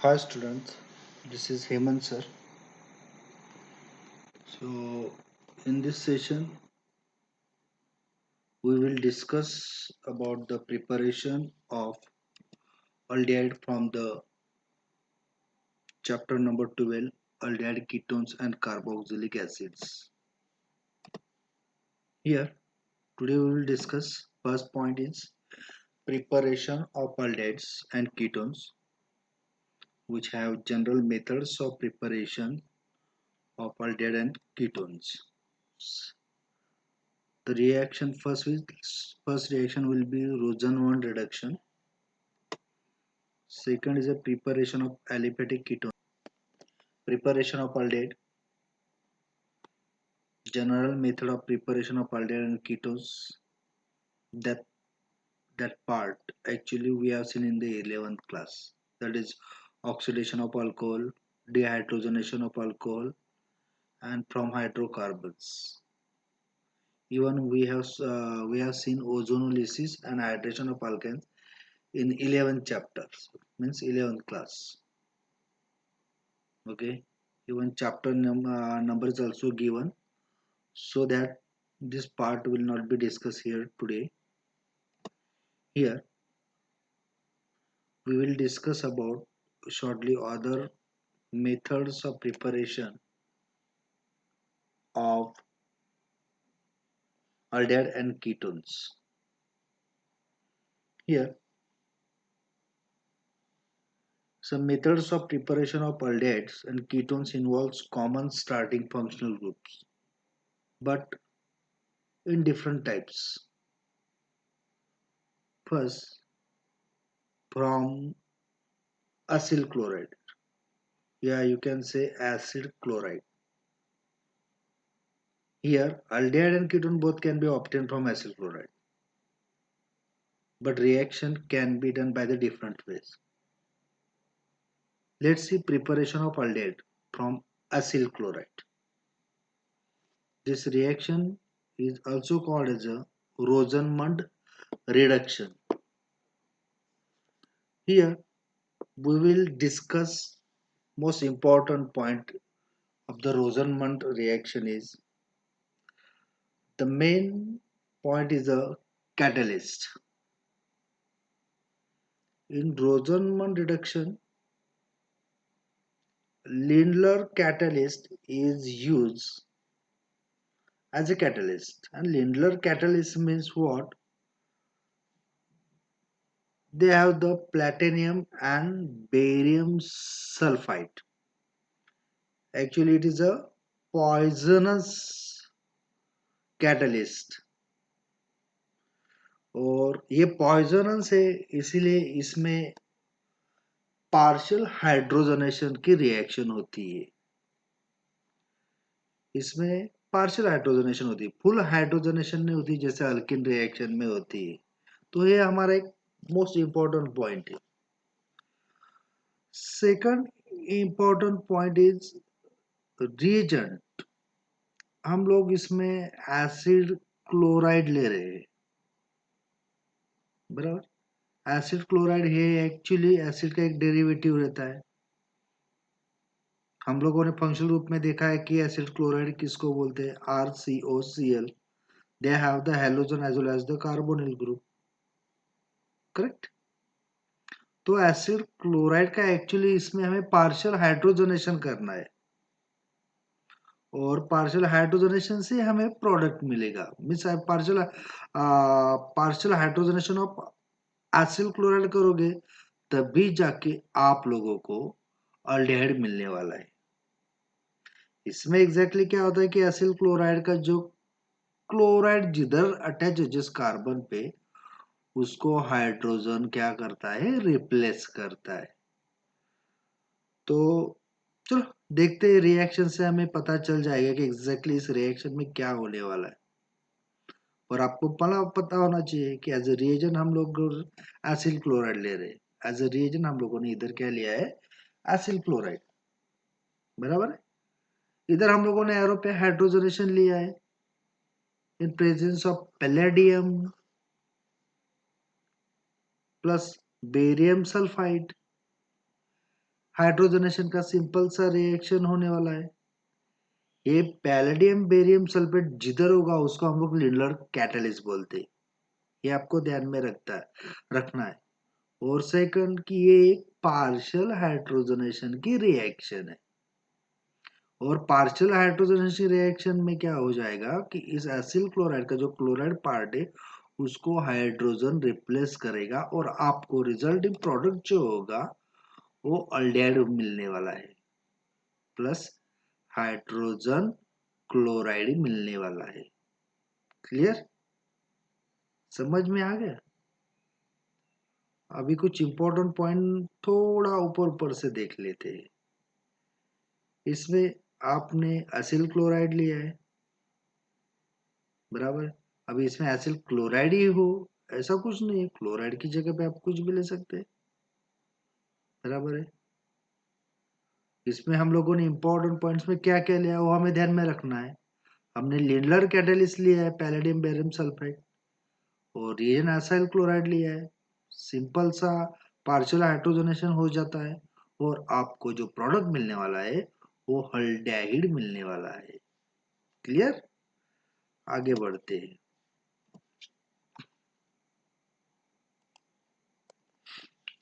Hi students, this is Hemant sir. So in this session we will discuss about the preparation of aldehyde from the chapter number 12, aldehyde ketones and carboxylic acids. Here today we will discuss first point is preparation of aldehydes and ketones, which have general methods of preparation of aldehyde and ketones. The reaction first reaction will be Rosen-1 reduction. Second is a preparation of aliphatic ketone. Preparation of aldehyde. General method of preparation of aldehyde and ketones. That that part actually we have seen in the 11th class. That is oxidation of alcohol, dehydrogenation of alcohol, and from hydrocarbons. Even we have seen ozonolysis and hydration of alkanes in 11th chapters. Means 11th class. Okay. Even chapter number is also given so that this part will not be discussed here today. Here we will discuss about shortly other methods of preparation of aldehyde and ketones. Here some methods of preparation of aldehydes and ketones involves common starting functional groups but in different types. First, from acyl chloride. Yeah, you can say acid chloride. Here, aldehyde and ketone both can be obtained from acyl chloride, but reaction can be done by the different ways. Let's see preparation of aldehyde from acyl chloride. This reaction is also called as a Rosenmund reduction. Here, we will discuss most important point of the Rosenmund reaction is the main point is a catalyst. In Rosenmund reduction, Lindlar catalyst is used as a catalyst, and Lindlar catalyst means what? They have the platinum and barium sulfide. Actually it is a poisonous catalyst और ये poisonous है इसीलिए इसमें partial hydrogenation की reaction होती है इसमें partial hydrogenation होती है फुल हाइड्रोजनेशन नहीं होती जैसे अल्किन रिएक्शन में होती है तो ये हमारा एक मोस्ट इंपॉर्टेंट पॉइंट है second important point is reagent हम लोग इसमें एसिड क्लोराइड ले रहे हैं बराबर एसिड क्लोराइड है एक्चुअली एसिड का एक डेरिवेटिव रहता है हम लोगों ने फंक्शनल रूप में देखा है कि एसिड क्लोराइड किसको बोलते हैं RCOCl they have the halogen as well as the carbonyl group correct तो एसिड क्लोराइड का एक्चुअली इसमें हमें पार्शियल हाइड्रोजनेशन करना है और पार्शियल हाइड्रोजनेशन से हमें प्रोडक्ट मिलेगा means partial hydrogenation of acyl chloride करोगे तभी जाके आप लोगों को अल्डिहाइड मिलने वाला है इसमें एग्जैक्टली क्या होता है कि एसिल क्लोराइड का जो क्लोराइड जिधर अटैच है जिस कार्बन पे उसको हाइड्रोजन क्या करता है रिप्लेस करता है तो चलो देखते हैं रिएक्शन से हमें पता चल जाएगा कि एग्जैक्टली इस रिएक्शन में क्या होने वाला है और आपको पता होना चाहिए कि एज ए रिएजन हम लोग एसिल क्लोराइड ले रहे हैं एज ए रिएजन हम लोगों ने इधर क्या लिया है एसिल क्लोराइड बराबर है इधर हम लोगों ने एरो पे हाइड्रोजनेशन लिया है in presence of palladium plus barium sulphide hydrogenation का सिंपल सा रिएक्शन होने वाला है। ये पैलेडियम बेरियम सल्फेट जिधर होगा उसको हम लोग लिंडलर कैटलिस्ट बोलते हैं। ये आपको ध्यान में रखना है। और सेकंड कि ये एक पार्शियल हाइड्रोजनेशन की रिएक्शन है। और पार्शियल हाइड्रोजनेशन रिएक्शन में क्या हो जाएगा कि इस एसिल क्लोराइड का जो क्लोराइड पार्ट है उसको हाइड्रोजन रिप्लेस करेगा और आपको रिजल्टिंग प्रोडक्ट जो होगा वो अल्डेहाइड मिलने वाला है, प्लस हाइड्रोजन क्लोराइड मिलने वाला है। क्लियर? समझ में आ गया? अभी कुछ इंपॉर्टेंट पॉइंट थोड़ा ऊपर ऊपर से देख लेते हैं। इसमें आपने एसिल क्लोराइड लिया है, बराबर। अभी इसमें एसिल क्लोराइड ही हो ऐसा कुछ नहीं है, क्लोराइड की जगह पे आप कुछ भी ले सकते हैं, बराबर है। इसमें हम लोगों ने इंपॉर्टेंट पॉइंट्स में क्या क्या लिया वो हमें ध्यान में रखना है। हमने लिंडलर कैटलिस्ट लिया है, पैलेडियम बेरियम सल्फाइड, और रिएजेंट एसाइल क्लोराइड लिया है। सिंपल सा पार्शियल हाइड्रोजनेशन हो जाता है और आपको जो प्रोडक्ट मिलने वाला है वो हल्डिहाइड मिलने वाला है। क्लियर? आगे बढ़ते हैं।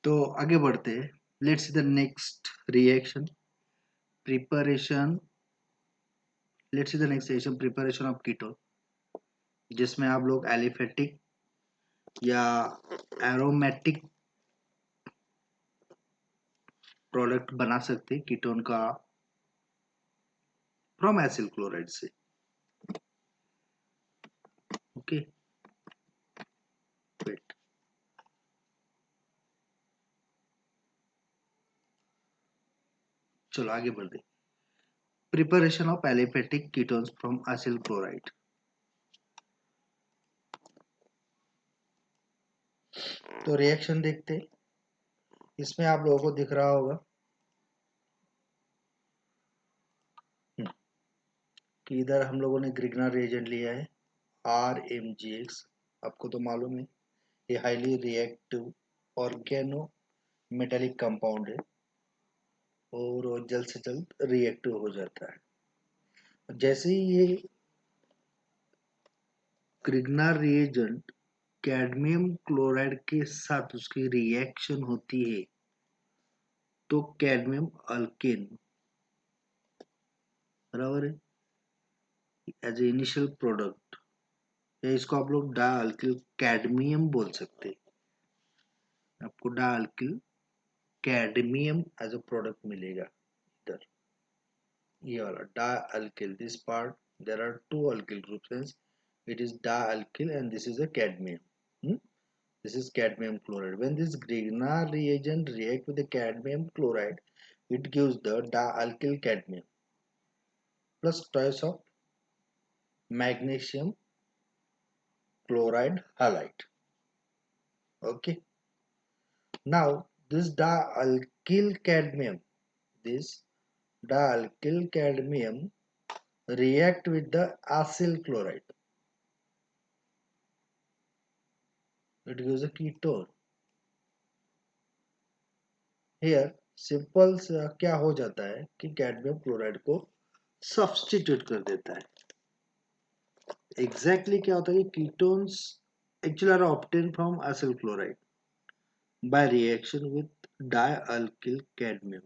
तो आगे बढ़ते हैं। Let's see the next reaction preparation. Let's see the next reaction preparation of ketone, जिसमें आप लोग एलिफेटिक या एरोमेटिक प्रोडक्ट बना सकते हैं कीटोन का फ्रॉम एसिल क्लोराइड से। Okay, wait. चलो आगे बढ़ते। Preparation of aliphatic ketones from acyl chloride. तो रिएक्शन देखते हैं। इसमें आप लोगों को दिख रहा होगा कि इधर हम लोगों ने ग्रिग्नर रिएजेंट लिया है RMGX। आपको तो मालूम है ये highly reactive organometallic compound है और वो जल्द से जल्द रिएक्टिव हो जाता है। जैसे ही ये ग्रिग्नर रिएजेंट कैडमियम क्लोराइड के साथ उसकी रिएक्शन होती है तो कैडमियम अल्केन, बराबर है, एज ए इनिशियल प्रोडक्ट, या इसको आप लोग डाई अल्किल कैडमियम बोल सकते हैं। आपको dialkyl cadmium as a product मिलेगा इधर, ये वाला dialkyl, this part there are two alkyl groups, it is dialkyl and this is a cadmium. Hmm? This is cadmium chloride. When this Grignard reagent react with the cadmium chloride, it gives the dialkyl cadmium plus twice of magnesium chloride halide. Okay. Now this dialkyl cadmium react with the acyl chloride. It gives a ketone. Here simple क्या हो जाता है कि cadmium chloride को substitute कर देता है। Exactly क्या होता है कि ketones actually are obtain from acyl chloride by reaction with dialkyl cadmium,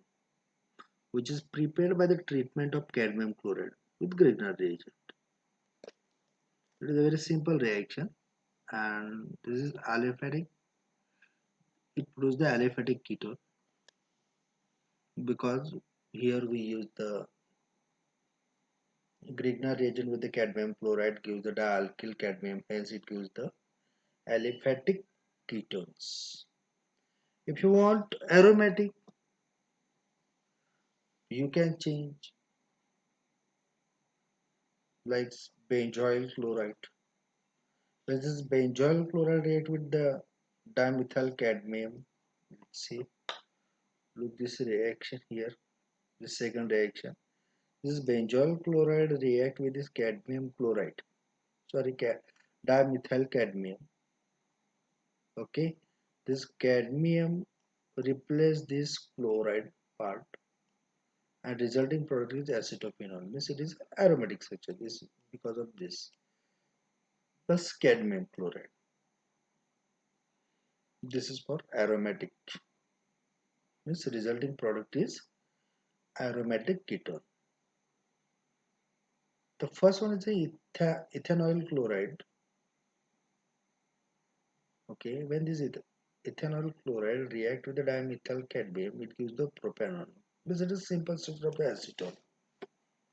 which is prepared by the treatment of cadmium chloride with Grignard reagent. It is a very simple reaction, and this is aliphatic. It produces the aliphatic ketone because here we use the Grignard reagent with the cadmium chloride gives the dialkyl cadmium, hence it gives the aliphatic ketones. If you want aromatic, you can change like benzoyl chloride. When this benzoyl chloride react with the dimethyl cadmium, let's see, look this reaction here, this second reaction. This benzoyl chloride react with this cadmium chloride. Sorry, dimethyl cadmium. Okay, this cadmium replace this chloride part and resulting product is acetophenol. Means it is aromatic structure. This because of this. Plus cadmium chloride. This is for aromatic. Means resulting product is aromatic ketone. The first one is the ethanol chloride. Okay, when this ethanol chloride react with the dimethyl cadmium, it gives the propanol. This is a simple structure of the acetone.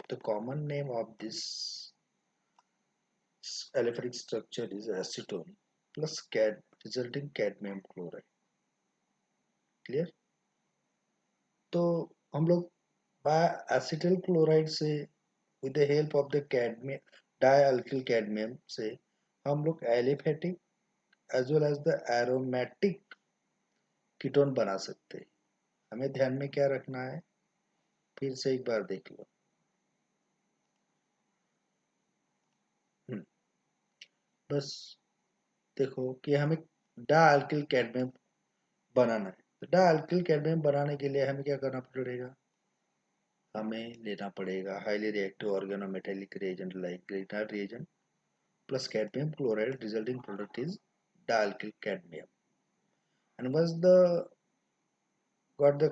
The common name of this aliphatic structure is acetone plus resulting cadmium chloride. Clear? तो हम लोग acetyl chloride से with the help of the cadmium dialkyl cadmium से हम लोग aliphatic as well as the aromatic ketone बना सकते हैं. हमें ध्यान में क्या रखना है, फिर से एक बार देख लो. बस देखो कि हमें डाइअल्किल कैडमियम बनाना है. तो डाइअल्किल कैडमियम बनाने के लिए हमें क्या करना पड़ेगा, हमें लेना पड़ेगा highly reactive organometallic reagent like Grignard reagent plus cadmium chloride. Resulting product is dialkyl cadmium. And once the got the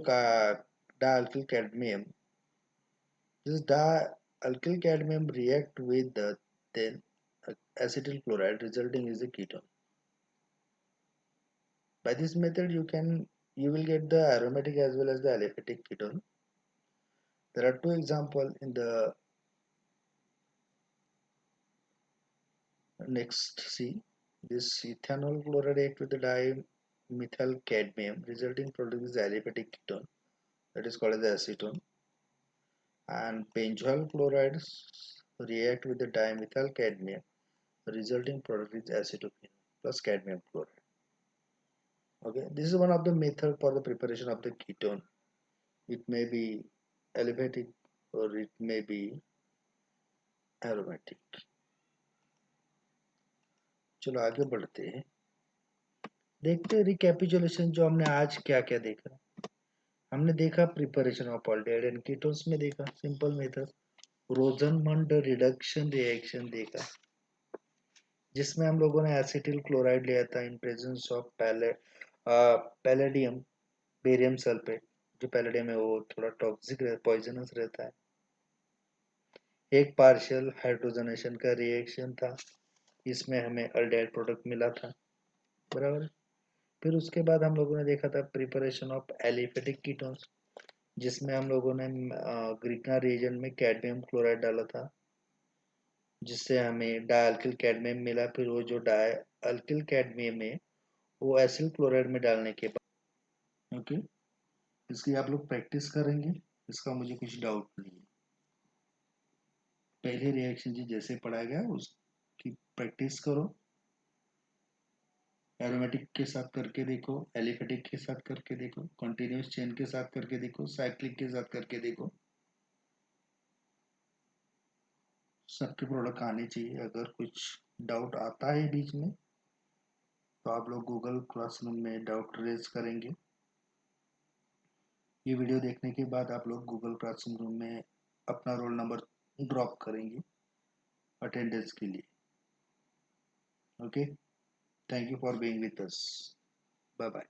dialkyl cadmium, this dialkyl cadmium react with the then acetyl chloride, resulting is a ketone. By this method you will get the aromatic as well as the aliphatic ketone. There are two examples in the next. See, this ethanol chloride act with the dimethyl cadmium, resulting product is aliphatic ketone, that is called as acetone. And benzoyl chlorides react with the dimethyl cadmium. The resulting product is acetophenol plus cadmium chloride. Okay, this is one of the method for the preparation of the ketone. It may be aliphatic or it may be aromatic. चलो आगे बढ़ते हैं, देखते हैं recapitulation जो हमने आज क्या क्या देखा. हमने देखा preparation of aldehyde and ketones में देखा सिंपल मेथड, रोजनमंड रिडक्शन रिएक्शन देखा जिसमें हम लोगों ने एसिटिल क्लोराइड लिया था in presence of palladium barium sulphate. जो पैलेडियम है वो थोड़ा टॉक्सिक पॉइजनस रहता है. एक पार्शियल हाइड्रोजनेशन का रिएक्शन था, इसमें हमें अल्डिहाइड प्रोडक्ट मिला था, बराबर. फिर उसके बाद हम लोगों ने देखा था प्रिपरेशन ऑफ एलिफेटिक कीटोन्स जिसमें हम लोगों ने ग्रिग्ना रिएजेंट में कैडमियम क्लोराइड डाला था जिससे हमें डाइअल्किल कैडमियम मिला. फिर वो जो डाइअल्किल कैडमियम है वो एसिल क्लोराइड में डालने के बाद ओके इसकी आप लोग प्रैक्टिस करेंगे. इसका मुझे कुछ डाउट नहीं है. पहले रिएक्शन जी जैसे पढ़ाया गया उसकी प्रैक्टिस करो. एरोमेटिक के साथ करके देखो, एलिफेटिक के साथ करके देखो, कंटिन्यूस चेन के साथ करके देखो, साइक्लिक के साथ करके देखो. सबके प्रोडक्ट आने चाहिए. अगर कुछ डाउट आता है बीच में तो आप लोग गूगल क्लासरूम में डाउट रेज करेंगे. ये वीडियो देखने के बाद आप लोग गूगल क्लासरूम में अपना रोल नंबर ड्रॉप करेंगे अटेंडेंस के लिए. Okay, thank you for being with us. Bye bye.